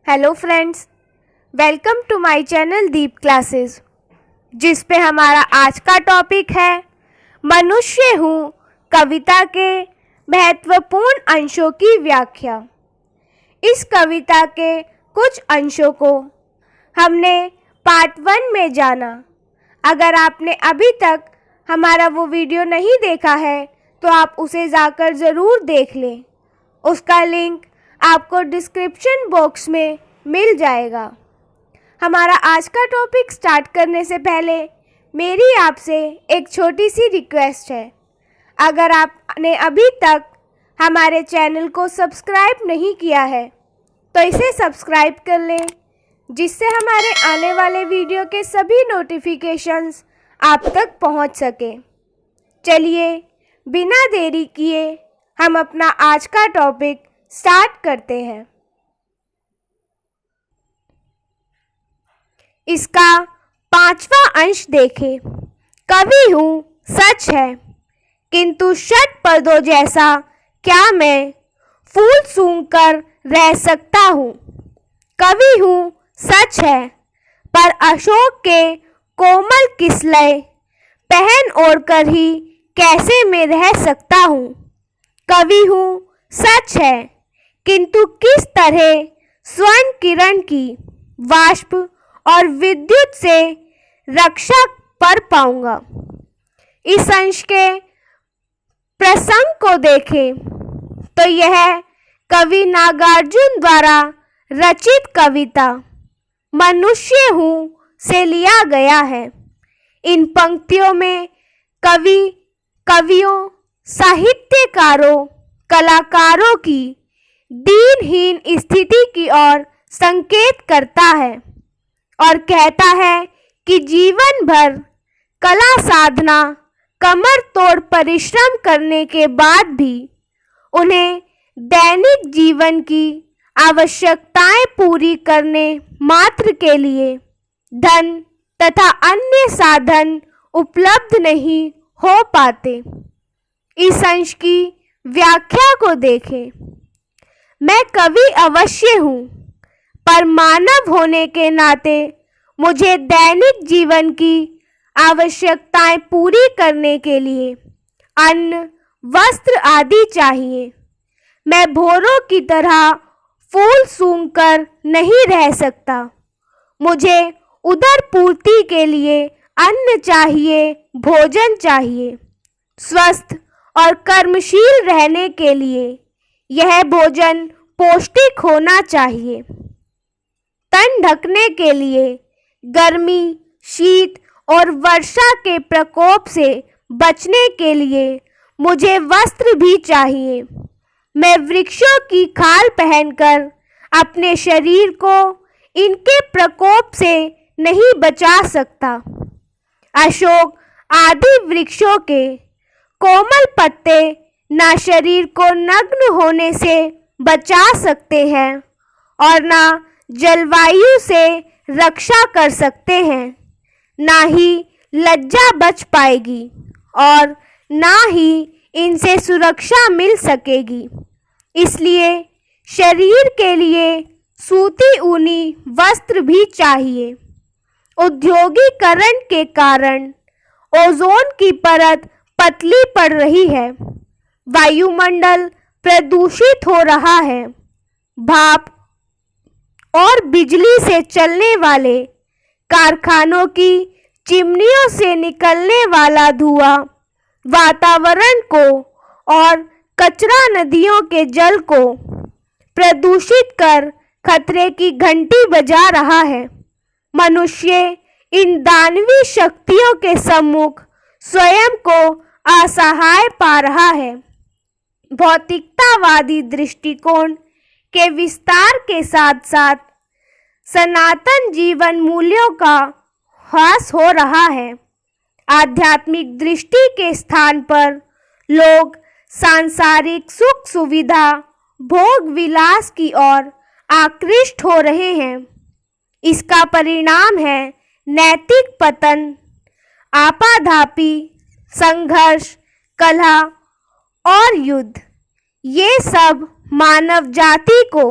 Hello friends, welcome to my channel Deep classes, जिस पे हमारा आज का टॉपिक है मनुष्य हूँ कविता के महत्वपूर्ण अंशों की व्याख्या। इस कविता के कुछ अंशों को हमने पार्ट 1 में जाना। अगर आपने अभी तक हमारा वो वीडियो नहीं देखा है तो आप उसे जाकर ज़रूर देख लें। उसका लिंक आपको डिस्क्रिप्शन बॉक्स में मिल जाएगा। हमारा आज का टॉपिक स्टार्ट करने से पहले मेरी आपसे एक छोटी सी रिक्वेस्ट है। अगर आपने अभी तक हमारे चैनल को सब्सक्राइब नहीं किया है तो इसे सब्सक्राइब कर लें, जिससे हमारे आने वाले वीडियो के सभी नोटिफिकेशंस आप तक पहुंच सके। चलिए बिना देरी किए हम अपना आज का टॉपिक स्टार्ट करते हैं। इसका 5वां अंश देखें। कवि हूँ सच है, किंतु षटपदों जैसा क्या मैं फूल सूंघकर रह सकता हूँ। कवि हूँ सच है, पर अशोक के कोमल किसलय पहन ओढ़ कर ही कैसे मैं रह सकता हूँ। कवि हूँ सच है, किंतु किस तरह स्वर्ण किरण की वाष्प और विद्युत से रक्षा कर पाऊंगा। इस अंश के प्रसंग को देखें तो यह कवि नागार्जुन द्वारा रचित कविता मनुष्य हूँ से लिया गया है। इन पंक्तियों में कवि कवियों, साहित्यकारों, कलाकारों की दीनहीन स्थिति की ओर संकेत करता है और कहता है कि जीवन भर कला साधना, कमर तोड़ परिश्रम करने के बाद भी उन्हें दैनिक जीवन की आवश्यकताएं पूरी करने मात्र के लिए धन तथा अन्य साधन उपलब्ध नहीं हो पाते। इस अंश की व्याख्या को देखें। मैं कवि अवश्य हूँ, पर मानव होने के नाते मुझे दैनिक जीवन की आवश्यकताएं पूरी करने के लिए अन्न, वस्त्र आदि चाहिए। मैं भौरों की तरह फूल सूंघकर नहीं रह सकता। मुझे उदर पूर्ति के लिए अन्न चाहिए, भोजन चाहिए। स्वस्थ और कर्मशील रहने के लिए यह भोजन पौष्टिक होना चाहिए। तन ढकने के लिए गर्मी, शीत और वर्षा के प्रकोप से बचने के लिए मुझे वस्त्र भी चाहिए। मैं वृक्षों की खाल पहनकर अपने शरीर को इनके प्रकोप से नहीं बचा सकता। अशोक आदि वृक्षों के कोमल पत्ते ना शरीर को नग्न होने से बचा सकते हैं और ना जलवायु से रक्षा कर सकते हैं, ना ही लज्जा बच पाएगी और ना ही इनसे सुरक्षा मिल सकेगी। इसलिए शरीर के लिए सूती ऊनी वस्त्र भी चाहिए। औद्योगिकरण के कारण ओजोन की परत पतली पड़ रही है। वायुमंडल प्रदूषित हो रहा है। भाप और बिजली से चलने वाले कारखानों की चिमनियों से निकलने वाला धुआं वातावरण को और कचरा नदियों के जल को प्रदूषित कर खतरे की घंटी बजा रहा है। मनुष्य इन दानवी शक्तियों के सम्मुख स्वयं को असहाय पा रहा है। भौतिकतावादी दृष्टिकोण के विस्तार के साथ साथ सनातन जीवन मूल्यों का ह्रास हो रहा है। आध्यात्मिक दृष्टि के स्थान पर लोग सांसारिक सुख सुविधा, भोग विलास की ओर आकृष्ट हो रहे हैं। इसका परिणाम है नैतिक पतन, आपाधापी, संघर्ष, कलह और युद्ध, ये सब मानव जाति को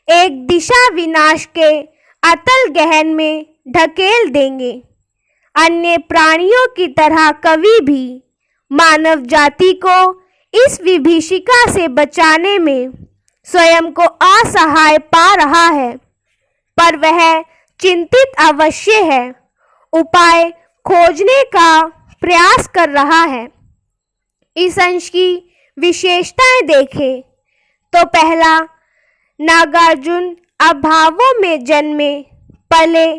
एक दिशा विनाश के अतल गहन में ढकेल देंगे। अन्य प्राणियों की तरह कवि भी मानव जाति को इस विभीषिका से बचाने में स्वयं को असहाय पा रहा है, पर वह चिंतित अवश्य है, उपाय खोजने का प्रयास कर रहा है। इस अंश की विशेषताएं देखें तो पहला, नागार्जुन अभावों में जन्मे पले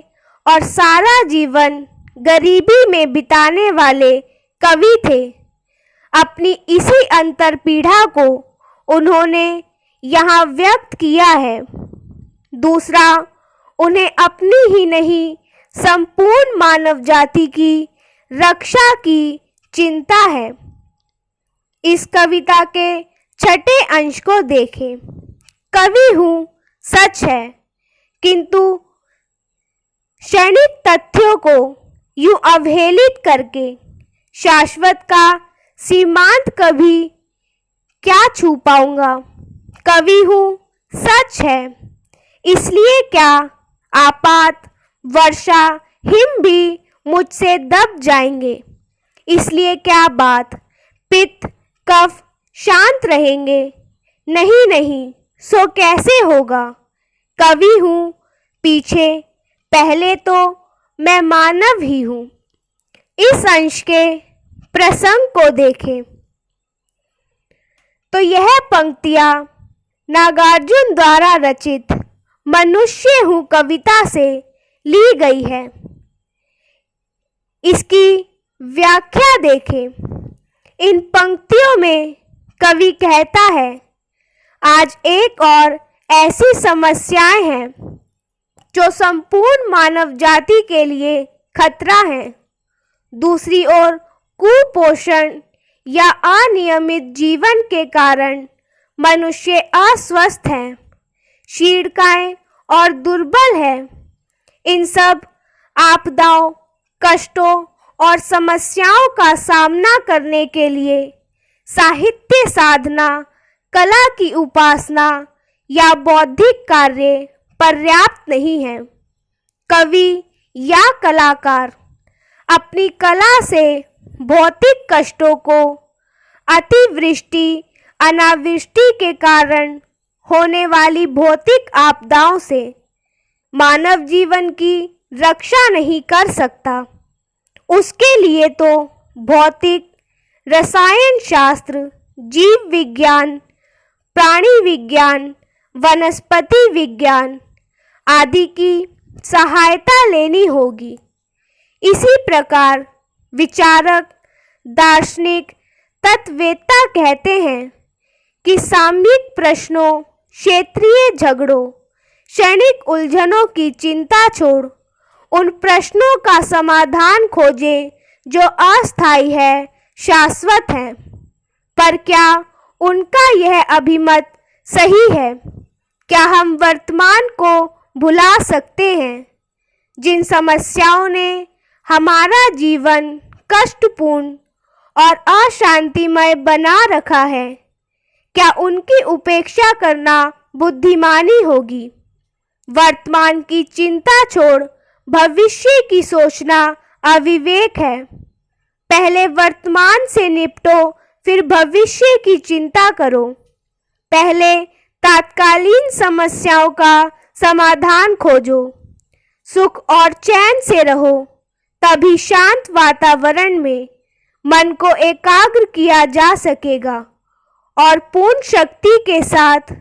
और सारा जीवन गरीबी में बिताने वाले कवि थे। अपनी इसी अंतरपीड़ा को उन्होंने यहाँ व्यक्त किया है। दूसरा, उन्हें अपनी ही नहीं संपूर्ण मानव जाति की रक्षा की चिंता है। इस कविता के छठे अंश को देखें। कवि हूँ सच है, किंतु क्षणिक तथ्यों को यूं अवहेलित करके शाश्वत का सीमांत कभी क्या छू पाऊंगा। कवि हूँ सच है, इसलिए क्या आपात वर्षा हिम भी मुझसे दब जाएंगे। इसलिए क्या बात पित्त कफ शांत रहेंगे। नहीं नहीं, सो कैसे होगा। कवि हूँ पीछे, पहले तो मैं मानव ही हूँ। इस अंश के प्रसंग को देखें तो यह पंक्तियाँ नागार्जुन द्वारा रचित मनुष्य हूँ कविता से ली गई है। इसकी व्याख्या देखें। इन पंक्तियों में कवि कहता है, आज एक और ऐसी समस्याएं हैं जो संपूर्ण मानव जाति के लिए खतरा है। दूसरी ओर कुपोषण या अनियमित जीवन के कारण मनुष्य अस्वस्थ है, क्षीणकाय और दुर्बल है। इन सब आपदाओं, कष्टों और समस्याओं का सामना करने के लिए साहित्य साधना, कला की उपासना या बौद्धिक कार्य पर्याप्त नहीं है। कवि या कलाकार अपनी कला से भौतिक कष्टों को, अतिवृष्टि अनावृष्टि के कारण होने वाली भौतिक आपदाओं से मानव जीवन की रक्षा नहीं कर सकता। उसके लिए तो भौतिक, रसायन शास्त्र, जीव विज्ञान, प्राणी विज्ञान, वनस्पति विज्ञान आदि की सहायता लेनी होगी। इसी प्रकार विचारक, दार्शनिक, तत्ववेत्ता कहते हैं कि सामयिक प्रश्नों, क्षेत्रीय झगड़ों, क्षणिक उलझनों की चिंता छोड़ उन प्रश्नों का समाधान खोजे जो अस्थायी है, शाश्वत है। पर क्या उनका यह अभिमत सही है? क्या हम वर्तमान को भुला सकते हैं? जिन समस्याओं ने हमारा जीवन कष्टपूर्ण और अशांतिमय बना रखा है, क्या उनकी उपेक्षा करना बुद्धिमानी होगी? वर्तमान की चिंता छोड़ भविष्य की सोचना अविवेक है। पहले वर्तमान से निपटो, फिर भविष्य की चिंता करो। पहले तात्कालीन समस्याओं का समाधान खोजो। सुख और चैन से रहो, तभी शांत वातावरण में मन को एकाग्र किया जा सकेगा और पूर्ण शक्ति के साथ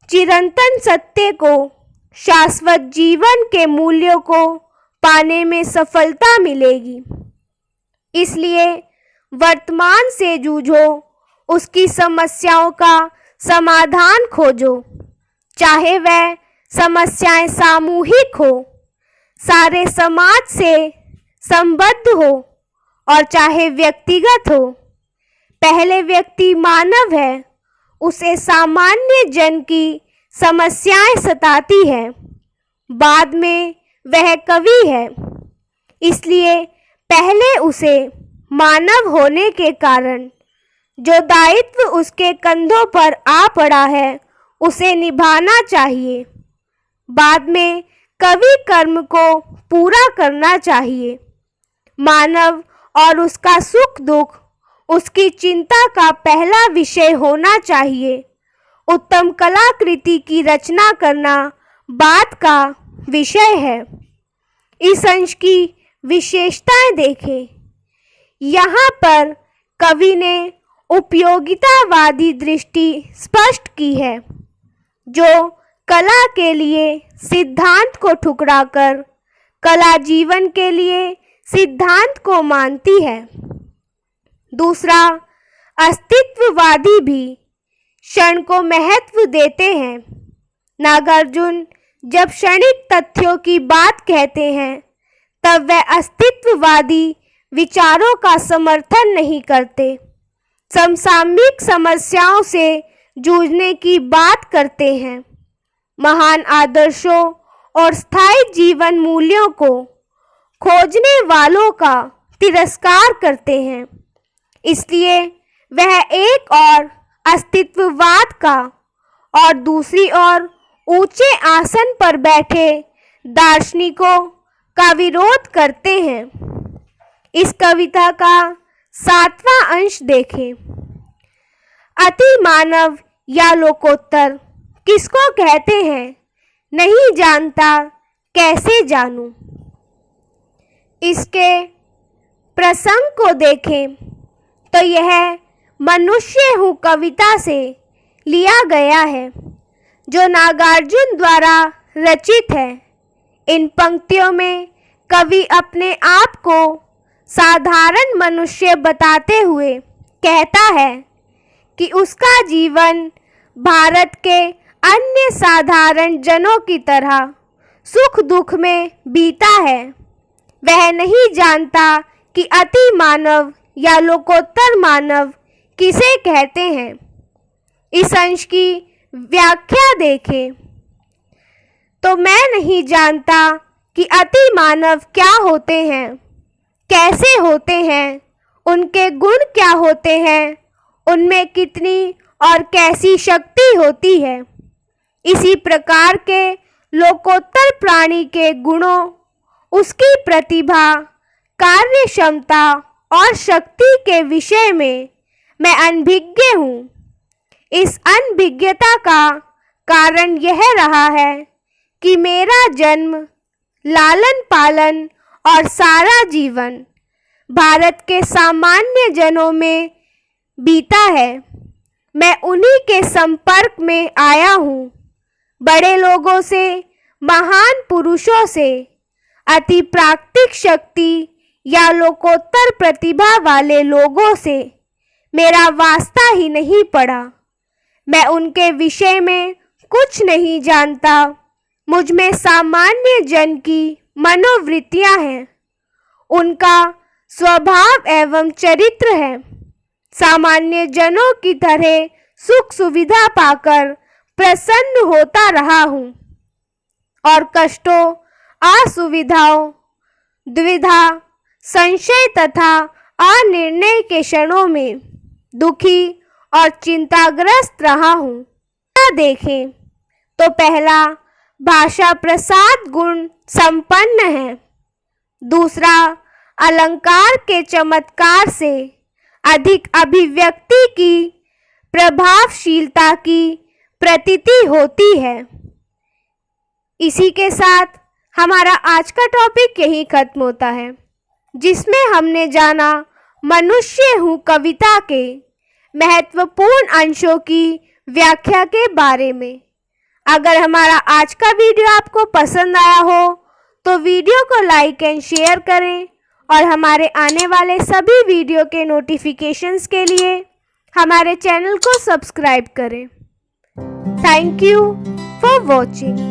चिरंतन सत्य को, शाश्वत जीवन के मूल्यों को पाने में सफलता मिलेगी। इसलिए वर्तमान से जूझो, उसकी समस्याओं का समाधान खोजो। चाहे वह समस्याएं सामूहिक हो, सारे समाज से संबद्ध हो और चाहे व्यक्तिगत हो। पहले व्यक्ति मानव है, उसे सामान्य जन की समस्याएं सताती है, बाद में वह कवि है। इसलिए पहले उसे मानव होने के कारण जो दायित्व उसके कंधों पर आ पड़ा है उसे निभाना चाहिए। बाद में कवि कर्म को पूरा करना चाहिए। मानव और उसका सुख दुख उसकी चिंता का पहला विषय होना चाहिए। उत्तम कलाकृति की रचना करना बाद का विषय है। इस अंश की विशेषताएं देखें। यहाँ पर कवि ने उपयोगितावादी दृष्टि स्पष्ट की है, जो कला के लिए सिद्धांत को ठुकराकर कला जीवन के लिए सिद्धांत को मानती है। दूसरा, अस्तित्ववादी भी क्षण को महत्व देते हैं। नागार्जुन जब क्षणिक तथ्यों की बात कहते हैं तब वह अस्तित्ववादी विचारों का समर्थन नहीं करते, समसामयिक समस्याओं से जूझने की बात करते हैं। महान आदर्शों और स्थायी जीवन मूल्यों को खोजने वालों का तिरस्कार करते हैं। इसलिए वह एक और अस्तित्ववाद का और दूसरी ओर ऊंचे आसन पर बैठे दार्शनिकों का विरोध करते हैं। इस कविता का 7वां अंश देखें। अति मानव या लोकोत्तर किसको कहते हैं, नहीं जानता, कैसे जानूं। इसके प्रसंग को देखें तो यह मनुष्य हूँ कविता से लिया गया है, जो नागार्जुन द्वारा रचित है। इन पंक्तियों में कवि अपने आप को साधारण मनुष्य बताते हुए कहता है कि उसका जीवन भारत के अन्य साधारण जनों की तरह सुख दुख में बीता है। वह नहीं जानता कि अति मानव या लोकोत्तर मानव किसे कहते हैं। इस अंश की व्याख्या देखें तो मैं नहीं जानता कि अति मानव क्या होते हैं, कैसे होते हैं, उनके गुण क्या होते हैं, उनमें कितनी और कैसी शक्ति होती है। इसी प्रकार के लोकोत्तर प्राणी के गुणों, उसकी प्रतिभा, कार्य क्षमता और शक्ति के विषय में मैं अनभिज्ञ हूँ। इस अनभिज्ञता का कारण यह रहा है कि मेरा जन्म, लालन पालन और सारा जीवन भारत के सामान्य जनों में बीता है। मैं उन्हीं के संपर्क में आया हूँ। बड़े लोगों से, महान पुरुषों से, अति प्राकृतिक शक्ति या लोकोत्तर प्रतिभा वाले लोगों से मेरा वास्ता ही नहीं पड़ा। मैं उनके विषय में कुछ नहीं जानता। मुझ में सामान्य जन की मनोवृत्तियां हैं, उनका स्वभाव एवं चरित्र है। सामान्य जनों की तरह सुख सुविधा पाकर प्रसन्न होता रहा हूँ और कष्टों, असुविधाओं, द्विधा, संशय तथा अनिर्णय के क्षणों में दुखी और चिंताग्रस्त रहा हूँ। देखें तो पहला, भाषा प्रसाद गुण संपन्न है। दूसरा, अलंकार के चमत्कार से अधिक अभिव्यक्ति की प्रभावशीलता की प्रतीति होती है। इसी के साथ हमारा आज का टॉपिक यही खत्म होता है, जिसमें हमने जाना मनुष्य हूँ कविता के महत्वपूर्ण अंशों की व्याख्या के बारे में। अगर हमारा आज का वीडियो आपको पसंद आया हो तो वीडियो को लाइक एंड शेयर करें और हमारे आने वाले सभी वीडियो के नोटिफिकेशंस के लिए हमारे चैनल को सब्सक्राइब करें। Thank you for watching.